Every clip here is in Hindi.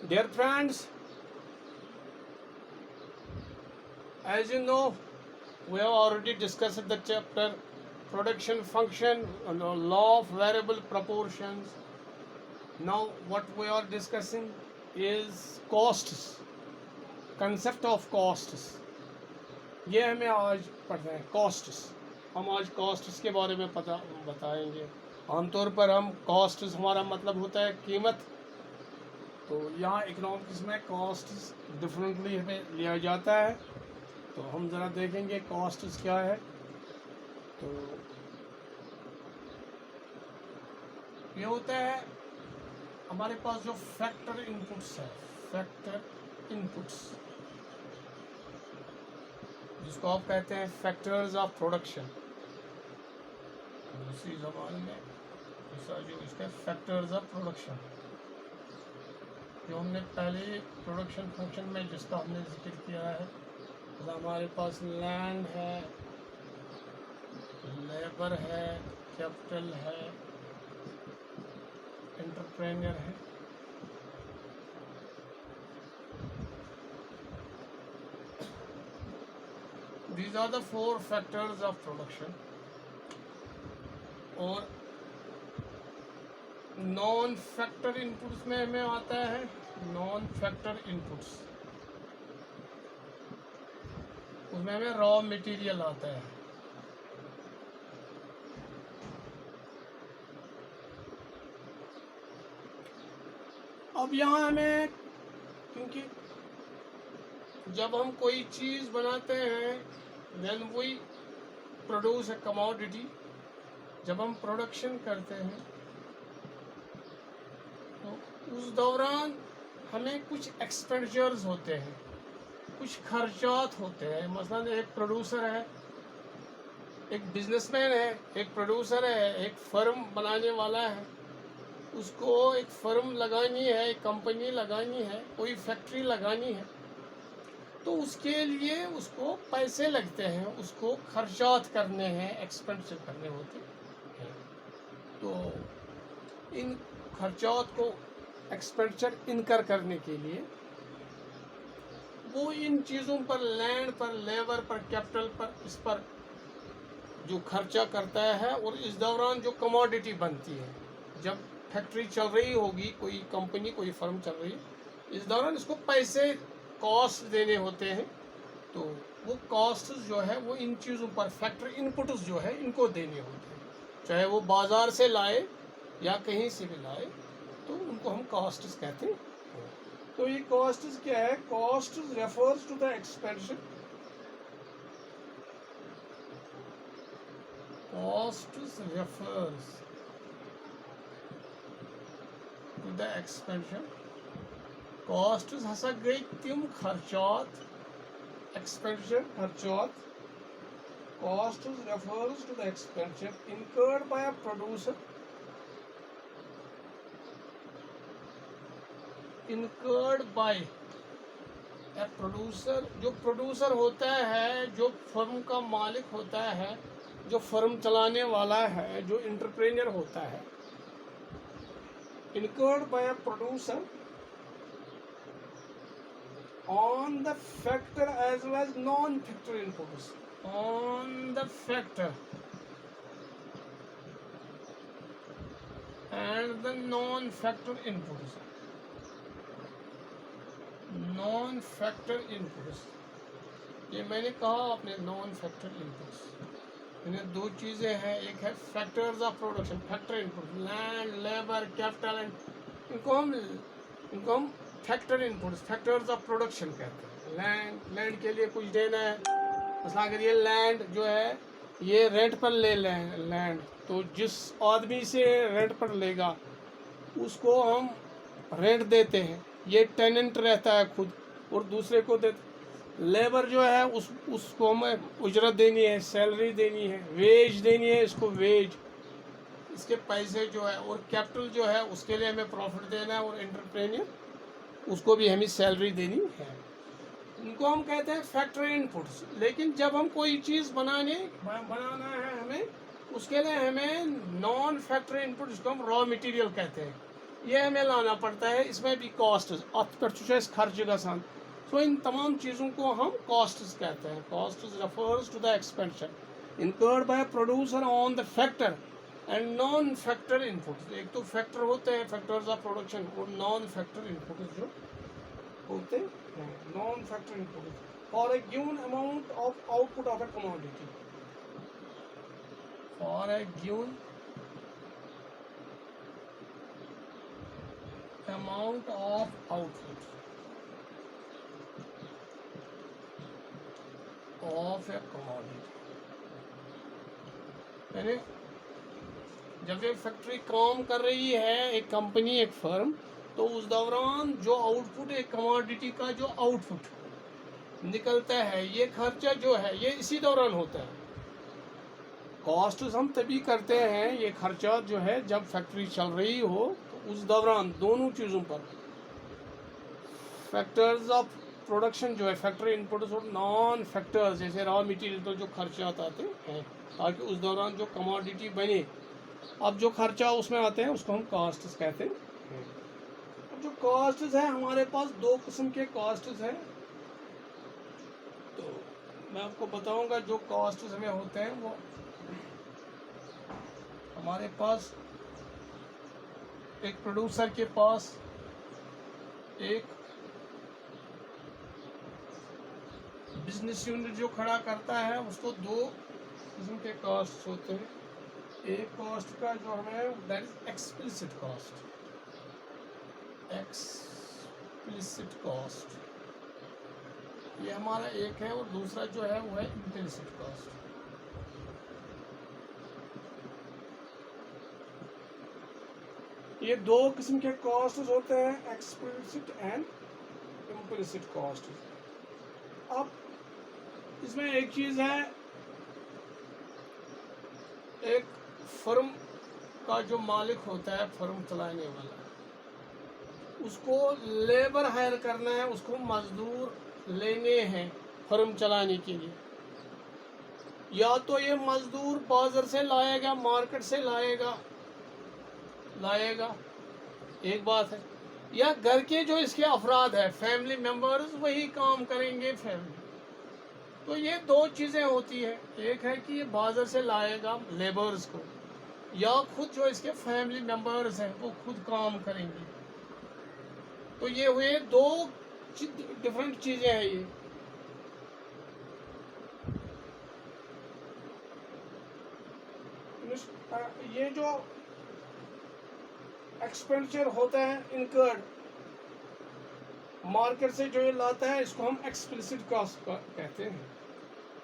Dear friends, as you know, we have already discussed the chapter production function and the law of variable proportions. Now, what we are discussing is costs, concept of costs. ये हमें आज पढ़ना है costs. हम आज costs के बारे में बताएंगे. आमतौर पर हम costs हमारा मतलब होता है कीमत. तो यहाँ इकोनॉमिक्स में costs डिफरेंटली हमें लिया जाता है. तो हम ज़रा देखेंगे costs क्या है. तो ये होता है हमारे पास जो फैक्टर इनपुट्स है, फैक्टर इनपुट्स जिसको आप कहते हैं फैक्टर्स ऑफ प्रोडक्शन. दूसरी ज़बान में दूसरा जो इसका फैक्टर्स ऑफ प्रोडक्शन जो हमने पहले प्रोडक्शन फंक्शन में जिसका हमने जिक्र किया है. तो हमारे पास लैंड है, लेबर है, कैपिटल है, एंटरप्रेन्योर है. These are the four factors of production. और नॉन फैक्टर इनपुट्स में हमें आता है नॉन फैक्टर इनपुट्स. उसमें हमें रॉ मटेरियल आता है. अब यहाँ हमें क्योंकि जब हम कोई चीज़ बनाते हैं then we produce a commodity. जब हम प्रोडक्शन करते हैं तो उस दौरान हमें कुछ एक्सपेंडिचर्स होते हैं, कुछ खर्चात होते हैं. मसलन एक प्रोड्यूसर है, एक बिजनेसमैन है, एक प्रोड्यूसर है, एक फर्म बनाने वाला है. उसको एक फर्म लगानी है, एक कंपनी लगानी है, कोई फैक्ट्री लगानी है. तो उसके लिए उसको पैसे लगते हैं, उसको खर्चात करने हैं, एक्सपेंडिचर करने होते हैं. तो इन खर्चात को एक्सपेंडिचर इनकर करने के लिए वो इन चीज़ों पर, लैंड पर, लेबर पर, कैपिटल पर, इस पर जो खर्चा करता है. और इस दौरान जो कमोडिटी बनती है, जब फैक्ट्री चल रही होगी, कोई कंपनी, कोई फर्म चल रही है, इस दौरान इसको पैसे कॉस्ट देने होते हैं. तो वो कॉस्ट जो है वो इन चीज़ों पर, फैक्टर इनपुट्स जो है इनको देने होते हैं. चाहे वो बाज़ार से लाए या कहीं से भी लाए, तो उनको हम कॉस्ट्स कहते हैं. तो ये कॉस्ट्स क्या है? Cost refers to the expansion. Costs refers to the expansion. Costs हसा गई तिम खर्चात, एक्सपेंडिचर खर्चात. Costs refers to the expenditure incurred by a producer, incurred by a producer. जो प्रोड्यूसर होता है, जो फर्म का मालिक होता है, जो फर्म चलाने वाला है, जो एंटरप्रेन्योर होता है. incurred by a producer on the factor as well as non-factor inputs. On the factor and the non-factor inputs. Non-factor inputs. ये मैंने कहा आपने नॉन फैक्टर इनपुट्स. इन्हें दो चीज़ें हैं. एक है factors of production, factor input, land, labour, capital. And इनको हम factor inputs, factors of production कहते हैं. लैंड के लिए कुछ देना है. मसला अगर ये लैंड जो है ये रेंट पर ले लें लैंड, तो जिस आदमी से रेंट पर लेगा उसको हम रेंट देते हैं. ये टेनेंट रहता है खुद और दूसरे को देते. लेबर जो है उसको हमें उजरत देनी है, सैलरी देनी है, वेज देनी है, इसको वेज, इसके पैसे जो है. और कैपिटल जो है उसके लिए हमें प्रॉफिट देना है. और एंटरप्रेन्योर उसको भी हमें सैलरी देनी है. इनको हम कहते हैं फैक्टर इनपुट्स. लेकिन जब हम कोई चीज़ बनाना है हमें, उसके लिए हमें नॉन फैक्टर इनपुट, जिसको हम रॉ मटेरियल कहते हैं, ये हमें लाना पड़ता है, इसमें भी कॉस्ट अत पे खर्च गसान। सो इन तमाम चीज़ों को हम कॉस्ट्स कहते हैं। Costs refers to the expenditure incurred by producer on the factor and non factor input. एक तो फैक्टर होते हैं, फैक्टर्स ऑफ प्रोडक्शन, और नॉन फैक्टर इनपुट जो होते हैं, non factor input for a given amount of output of a commodity, for a given amount of output of a commodity। यानी जब एक फैक्ट्री काम कर रही है, एक कंपनी, एक फर्म, तो उस दौरान जो आउटपुट, एक कमोडिटी का जो आउटपुट निकलता है, ये खर्चा जो है ये इसी दौरान होता है। कॉस्ट हम तभी करते हैं, ये खर्चा जो है जब फैक्ट्री चल रही हो, उस दौरान दोनों चीज़ों पर फैक्टर्स ऑफ प्रोडक्शन जो है, फैक्ट्री इनपुट्स और नॉन फैक्टर्स जैसे रॉ मटेरियल पर जो खर्चात आते हैं, ताकि उस दौरान जो कमोडिटी बने, अब जो खर्चा उसमें आते हैं उसको हम कॉस्ट्स कहते हैं। अब जो कॉस्ट्स है, हमारे पास दो किस्म के कॉस्ट्स हैं। तो मैं आपको बताऊंगा जो कॉस्ट्स हमें होते हैं, वो हमारे पास एक प्रोड्यूसर के पास एक बिजनेस यूनिट जो खड़ा करता है, उसको दो किस्म के कॉस्ट होते हैं। एक कॉस्ट का जो हमें that is explicit cost, explicit cost ये हमारा एक है, और दूसरा जो है वो है इम्प्लिसिट कॉस्ट। ये दो किस्म के कॉस्ट होते हैं, एक्सप्लिसिट एंड इम्प्लिसिट कॉस्ट। अब इसमें एक चीज़ है, एक फर्म का जो मालिक होता है, फर्म चलाने वाला, उसको लेबर हायर करना है, उसको मजदूर लेने हैं फर्म चलाने के लिए। या तो ये मजदूर बाजार से लाएगा, मार्केट से लाएगा, एक बात है, या घर के जो इसके अफराद है, फैमिली मेंबर्स, वही काम करेंगे फैमिली। तो ये दो चीज़ें होती है, एक है कि ये बाजार से लाएगा लेबर्स को, या खुद जो इसके फैमिली मेंबर्स हैं वो खुद काम करेंगे। तो ये हुए दो डिफरेंट चीज़ें हैं। ये जो एक्सपेंडिचर होता है इनकर्ड, मार्केट से जो ये लाता है, इसको हम एक्सप्लिसिट कॉस्ट कहते हैं।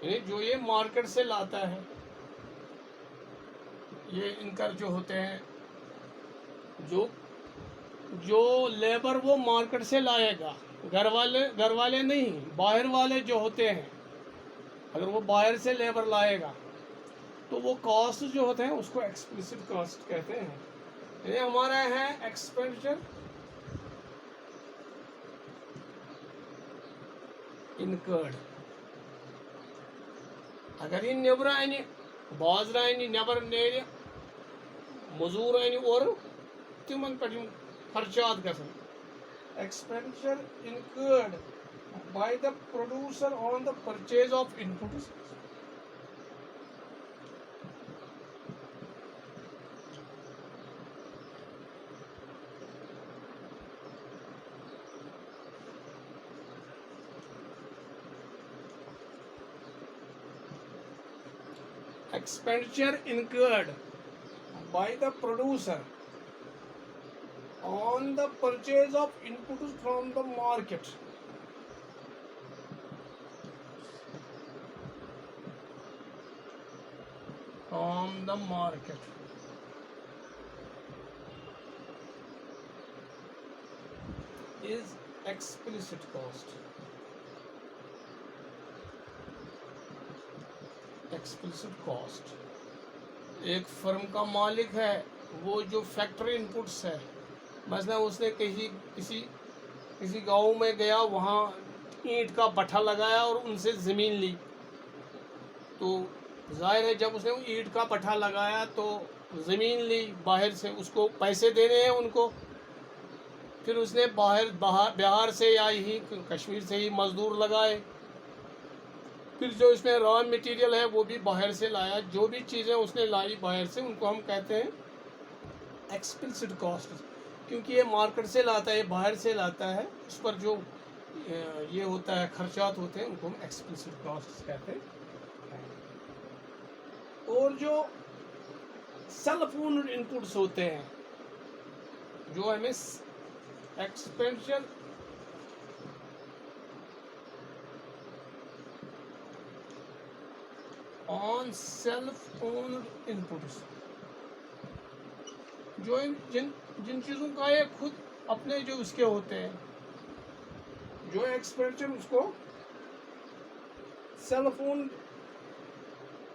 यानी जो ये मार्केट से लाता है, ये इनकर जो होते हैं, जो लेबर वो मार्केट से लाएगा, घर वाले नहीं, बाहर वाले जो होते हैं, अगर वो बाहर से लेबर लाएगा तो वो कॉस्ट जो होते हैं उसको एक्सप्लिसिट कॉस्ट कहते हैं। ये हमारा है एक्सपेंडिचर इनकर्ड। अगर ये नेबर आने, बाजार आने, नेबर नेर मजूर आने और तिमन पे खर्चात गसन। Expenditure incurred by the producer on the purchase of inputs. Expenditure incurred by the producer on the purchase of inputs from the market. From the market is explicit cost. Explicit cost. एक फर्म का मालिक है, वो जो फैक्ट्री इनपुट्स है, मसलन उसने किसी गांव में गया, वहाँ ईंट का भट्ठा लगाया और उनसे ज़मीन ली। तो जाहिर है जब उसने ईंट का भट्ठा लगाया तो ज़मीन ली बाहर से, उसको पैसे देने हैं उनको, फिर उसने बिहार से या यही कश्मीर से ही मज़दूर लगाए, फिर जो इसमें रॉ मटेरियल है वो भी बाहर से लाया, जो भी चीज़ें उसने लाई बाहर से उनको हम कहते हैं एक्सपेंसिव कॉस्ट, क्योंकि ये मार्केट से लाता है, बाहर से लाता है, उस पर जो ये होता है खर्चात होते हैं उनको हम एक्सपेंसिव कॉस्ट कहते हैं। और जो सेल्फ ओन्ड इनपुट्स होते हैं जो हमें expansion on self owned inputs, जो जिन जिन चीज़ों का ये खुद अपने जो उसके होते हैं, जो एक्सपेंशन उसको सेल्फ ओन्ड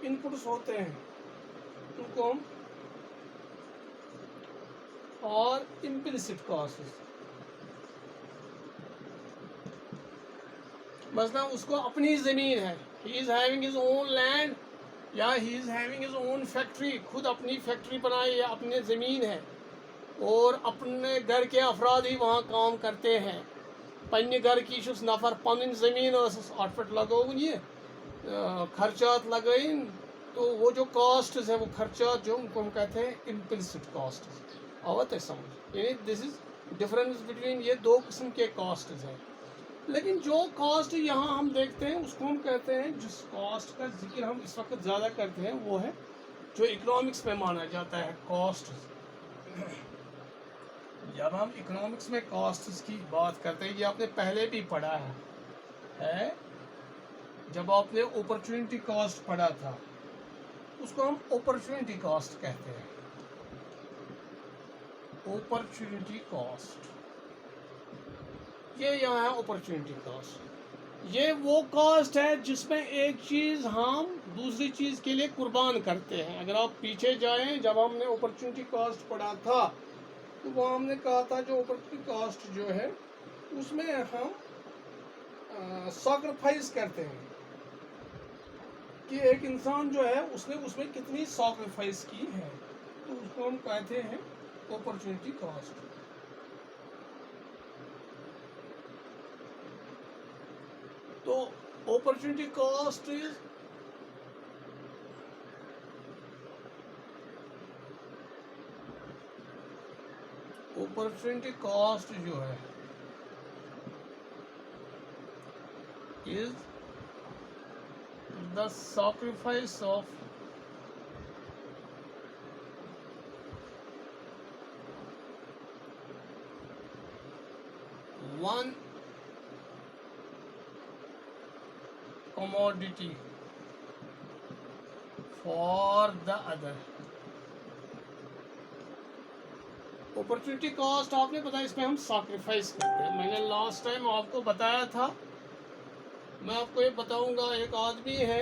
इनपुट्स होते हैं उनको हम, और इम्प्लिसिट कॉस्ट, मसलन उसको अपनी ज़मीन है, he is having his own land या he is having his own factory, खुद अपनी फैक्ट्री बनाई या अपनी ज़मीन है और अपने घर के अफराद ही वहाँ काम करते हैं, पन्ने घर की नफर पन ज़मीन अट पे लगोन ये खर्चात लगाइन, तो वो जो कॉस्ट है वो खर्चात जो उनको हम कहते हैं इम्प्लिसिट कॉस्ट। आवत है समझ, यानी दिस इज डिफरेंस बिटवीन ये दो किस्म के कॉस्ट हैं। लेकिन जो कॉस्ट यहाँ हम देखते हैं उसको हम कहते हैं, जिस कॉस्ट का जिक्र हम इस वक्त ज़्यादा करते हैं वो है जो इकोनॉमिक्स में माना जाता है कॉस्ट। जब हम इकोनॉमिक्स में कॉस्ट की बात करते हैं, ये आपने पहले भी पढ़ा है जब आपने अपॉर्चुनिटी कॉस्ट पढ़ा था, उसको हम अपॉर्चुनिटी कॉस्ट कहते हैं। अपॉर्चुनिटी कॉस्ट ये यहाँ है, अपॉर्चुनिटी कॉस्ट ये वो कॉस्ट है जिसमें एक चीज़ हम दूसरी चीज़ के लिए कुर्बान करते हैं। अगर आप पीछे जाएं, जब हमने अपॉर्चुनिटी कॉस्ट पढ़ा था तो वहाँ हमने कहा था जो अपॉर्चुनिटी कॉस्ट जो है उसमें हम सैक्रिफाइस करते हैं कि एक इंसान जो है उसने उसमें कितनी सैक्रिफाइस की है, तो उसको हम कहते हैं अपॉर्चुनिटी कॉस्ट। तो opportunity cost is opportunity cost जो है is the sacrifice of one commodity for the other। Opportunity cost आपने पता, इसमें हम सैक्रिफाइस करते हैं। मैंने लास्ट टाइम आपको बताया था, मैं आपको ये बताऊंगा। एक आदमी है,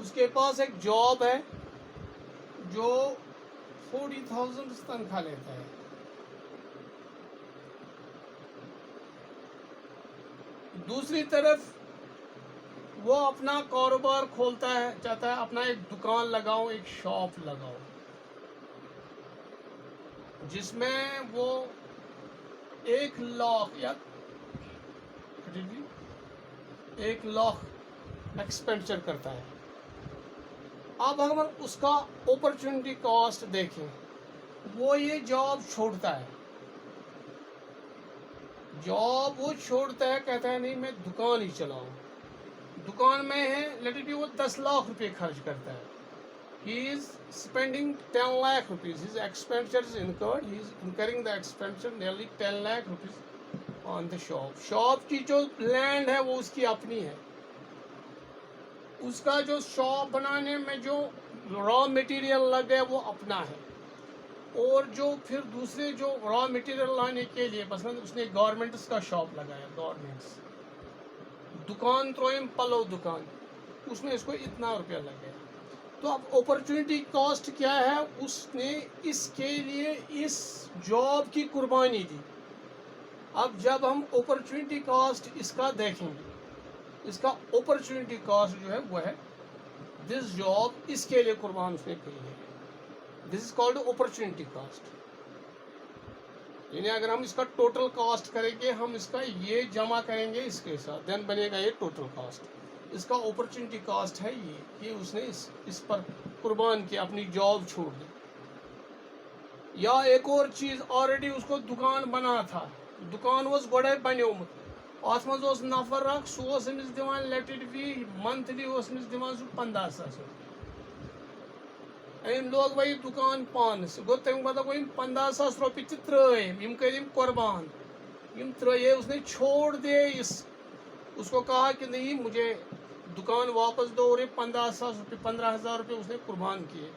उसके पास एक जॉब है जो 40,000 तनख्वाह लेता है। दूसरी तरफ वो अपना कारोबार खोलता है, चाहता है अपना एक दुकान लगाऊं, एक शॉप लगाऊं, जिसमें वो 1 लाख या 1 लाख एक्सपेंडिचर करता है। अब अगर उसका अपॉर्चुनिटी कॉस्ट देखें, वो ये जॉब छोड़ता है, जॉब वो छोड़ता है, कहता है नहीं मैं दुकान ही चलाऊं। दुकान में है लेट इट बी वो 10 लाख रुपए खर्च करता है। He is spending 10 lakh rupees, his expenditure is incurred, he is incurring the expenditure nearly 10 lakh rupees on the shop. Shop की जो लैंड है वो उसकी अपनी है, उसका जो शॉप बनाने में जो रॉ मटेरियल लगे वो अपना है, और जो फिर दूसरे जो रॉ मटेरियल लाने के लिए मसलन उसने गवर्नमेंट्स का शॉप लगाया, गवर्नमेंट्स दुकान त्रोइम पलो दुकान, उसमें इसको इतना रुपया लग गया। तो अब अपॉर्चुनिटी कॉस्ट क्या है, उसने इसके लिए इस जॉब की कुर्बानी दी। अब जब हम अपॉर्चुनिटी कॉस्ट इसका देखेंगे, इसका अपॉर्चुनिटी कॉस्ट जो है वो है दिस जॉब इसके लिए कुर्बान उसने की है, this is called opportunity cost. यानी अगर हम इसका टोटल कॉस्ट करेंगे, हम इसका ये जमा करेंगे इसके साथ, देन बनेगा ये टोटल कॉस्ट। इसका अपॉर्चुनिटी कॉस्ट है ये उसने इस पर कुर्बान किया, अपनी जॉब छोड़ दी। या एक और चीज़, ऑलरेडी उसको दुकान बना था, दुकान वॉज गोड़े बनियोमुत, अत मज ओस नफर अख सह दिवान लेट इट बी मंथली दिवान सह 15,000 अम लोग वही दुकान पानस गो तम पता गो 15,000 रुपये त्रिम कर कुर्बान, त्रे उसने छोड़ दिए उसको कहा कि नहीं मुझे दुकान वापस दो, और 15,000 रुपये 15,000 रुपये उसने कुर्बान किए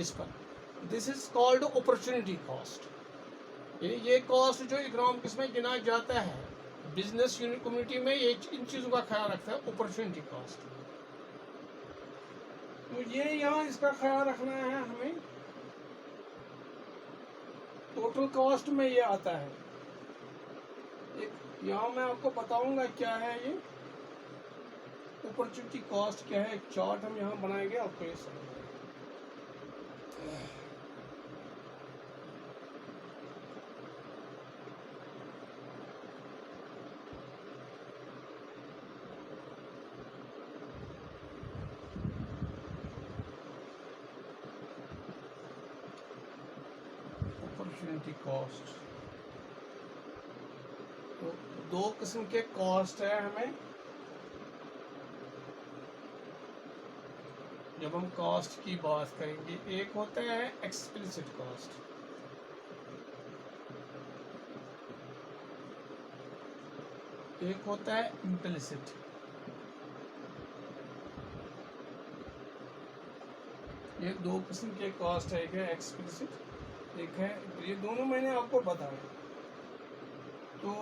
इस पर। This is called opportunity cost. ये कॉस्ट जो इकराम किसमें गिना जाता है, बिजनेस यूनिट कम्युनिटी में, ये इन चीज़ों का ख्याल रखता है, अपॉर्चुनिटी कॉस्ट। तो ये यहाँ इसका ख्याल रखना है हमें। टोटल कॉस्ट में ये आता है। यहाँ मैं आपको बताऊंगा क्या है ये अपॉर्चुनिटी कॉस्ट क्या है। एक चार्ट हम यहाँ बनाएंगे, आपको ये समझ अपॉर्चुनिटी कॉस्ट। तो दो किस्म के कॉस्ट है हमें। जब हम कॉस्ट की बात करेंगे, एक होता है एक्सप्लिसिट कॉस्ट, एक होता है इम्प्लिसिट। ये दो किस्म के कॉस्ट है, एक है एक्सप्लिसिट, एक है, ये दोनों मैंने आपको बताया। तो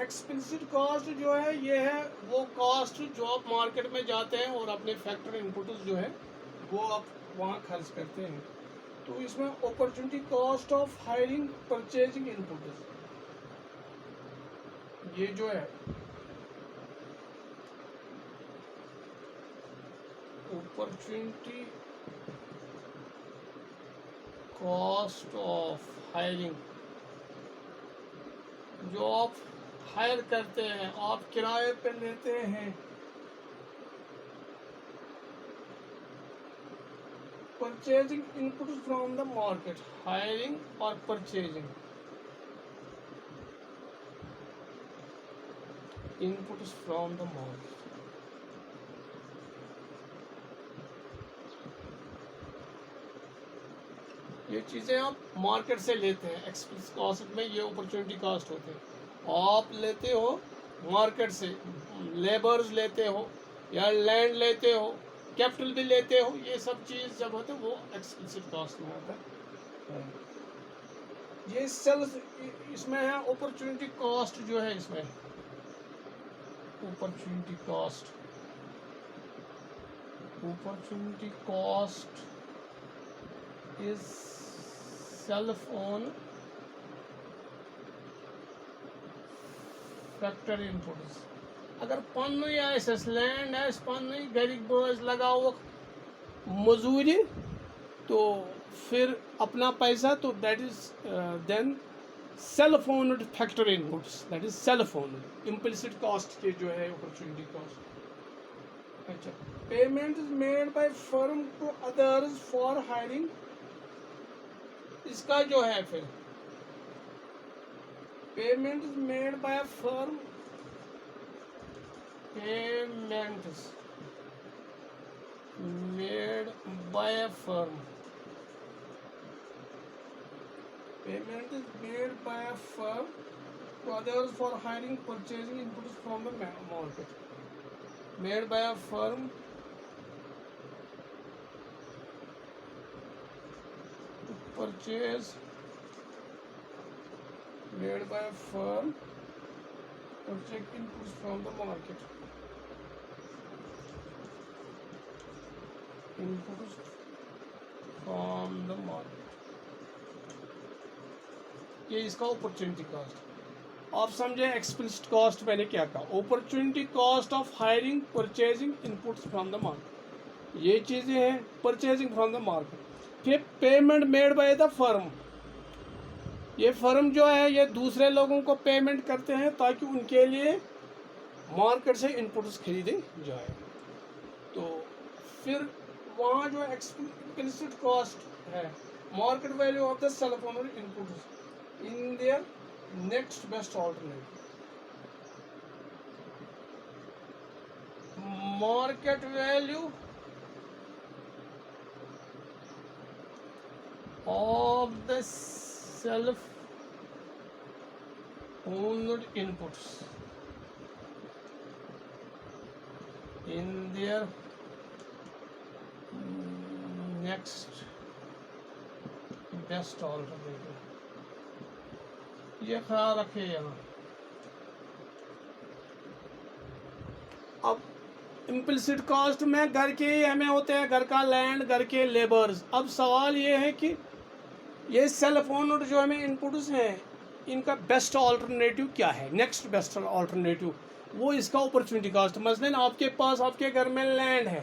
एक्सप्लिसिट कॉस्ट जो है, ये है वो कॉस्ट जो आप मार्केट में जाते हैं और अपने फैक्टर इनपुट्स जो है वो आप वहाँ खर्च करते हैं। तो इसमें opportunity cost of hiring purchasing inputs, ये जो है अपॉर्चुनिटी कॉस्ट ऑफ हायरिंग, जो आप हायर करते हैं, आप किराए पे लेते हैं, purchasing input from the market, hiring और purchasing inputs from the market. ये चीज़ें आप मार्केट से लेते हैं। एक्सप्लिसिट कॉस्ट में ये अपॉर्चुनिटी कॉस्ट होते हैं, आप लेते हो मार्केट से, लेबर्स लेते हो या लैंड लेते हो, कैपिटल भी लेते हो, ये सब चीज़ जब होते वो एक्सप्लिसिट कॉस्ट में आता है। ये सेल्स इसमें है। अपॉर्चुनिटी कॉस्ट जो है, इसमें opportunity cost, opportunity cost is self own factor inputs. अगर पन्नुई आसस लैंड आस पन्नुई गरिक बोझ लगाओ मजूरी, तो फिर अपना पैसा, तो that is then self owned factor inputs, that is self owned. Implicit cost के जो है अपॉर्चुनिटी कॉस्ट। अच्छा, payment is made by firm to others for hiring, इसका जो है फिर payment is made by firm, payment is made by firm, payment is made by firm to others for hiring purchasing inputs from the market, made by a firm to purchase, made by a firm purchase inputs from the market, inputs from the market। ये इसका अपॉर्चुनिटी कॉस्ट। आप समझे एक्सप्लिसिट कॉस्ट मैंने क्या कहा। Opportunity cost of hiring purchasing inputs from the market, ये चीज़ें हैं परचेजिंग फ्रॉम द मार्केट। फिर payment made by the firm, ये फर्म जो है ये दूसरे लोगों को पेमेंट करते हैं ताकि उनके लिए मार्केट से इनपुट्स खरीदे जाए। तो फिर वहाँ जो एक्सप्लिसिट कॉस्ट है, market value of the self फोन inputs in their next best alternative, market value of the self owned inputs in their next best alternative, ये ख्याल रखिए यहाँ। अब इम्प्लिसिट कॉस्ट में घर के ही हमें होते हैं, घर का लैंड, घर के लेबर्स। अब सवाल ये है कि ये सेल फोन जो हमें इनपुट्स हैं इनका बेस्ट ऑल्टरनेटिव क्या है, नेक्स्ट बेस्ट ऑल्टरनेटिव, वो इसका अपॉर्चुनिटी कॉस्ट। मसलन आपके पास आपके घर में लैंड है,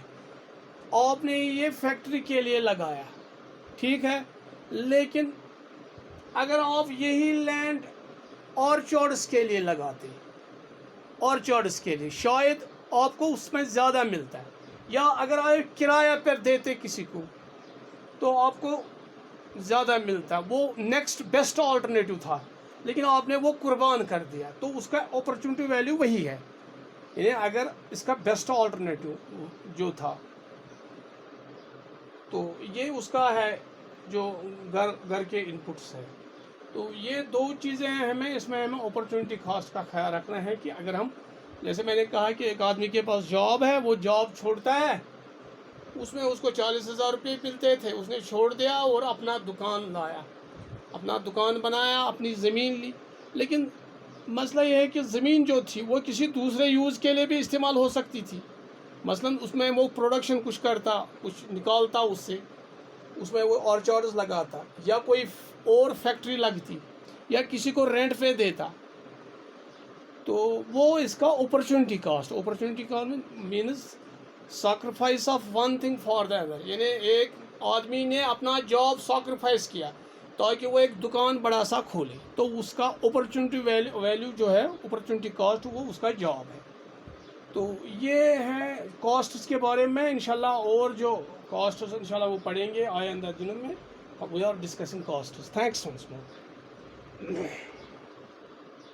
आपने ये फैक्ट्री के लिए लगाया, ठीक है, लेकिन अगर आप यही लैंड ऑर्चर्ड्स के लिए लगाते, ऑर्चर्ड्स के लिए शायद आपको उसमें ज़्यादा मिलता है, या अगर आप किराया पर देते किसी को तो आपको ज़्यादा मिलता। वो नेक्स्ट बेस्ट ऑल्टरनेटिव था, लेकिन आपने वो कुर्बान कर दिया, तो उसका अपॉर्चुनिटी वैल्यू वही है। यानी अगर इसका बेस्ट ऑल्टरनेटिव जो था तो ये उसका है जो घर के इनपुट्स है। तो ये दो चीज़ें हैं, हमें इसमें हमें अपॉर्चुनिटी कॉस्ट का ख्याल रखना है कि अगर हम, जैसे मैंने कहा कि एक आदमी के पास जॉब है, वो जॉब छोड़ता है, उसमें उसको 40,000 रुपये मिलते थे, उसने छोड़ दिया और अपना दुकान लाया, अपना दुकान बनाया, अपनी ज़मीन ली। लेकिन मसला ये है कि ज़मीन जो थी वो किसी दूसरे यूज़ के लिए भी इस्तेमाल हो सकती थी। मसलन उसमें वो प्रोडक्शन कुछ करता, कुछ निकालता उससे, उसमें वो ऑर्चर्ड्स लगाता, या कोई और फैक्ट्री लगती, या किसी को रेंट पे देता। तो वो इसका opportunity cost means sacrifice of one thing for the other. यानी एक आदमी ने अपना जॉब सैक्रिफाइस किया ताकि वो एक दुकान बड़ा सा खोले, तो उसका अपॉर्चुनिटी वैल्यू जो है, अपॉर्चुनिटी कॉस्ट, वो उसका जॉब है। तो ये है कॉस्ट्स के बारे में। इंशाल्लाह और जो कॉस्ट्स इंशाल्लाह वो पढ़ेंगे आइंदा दिनों में। We are discussing costs. Thanks.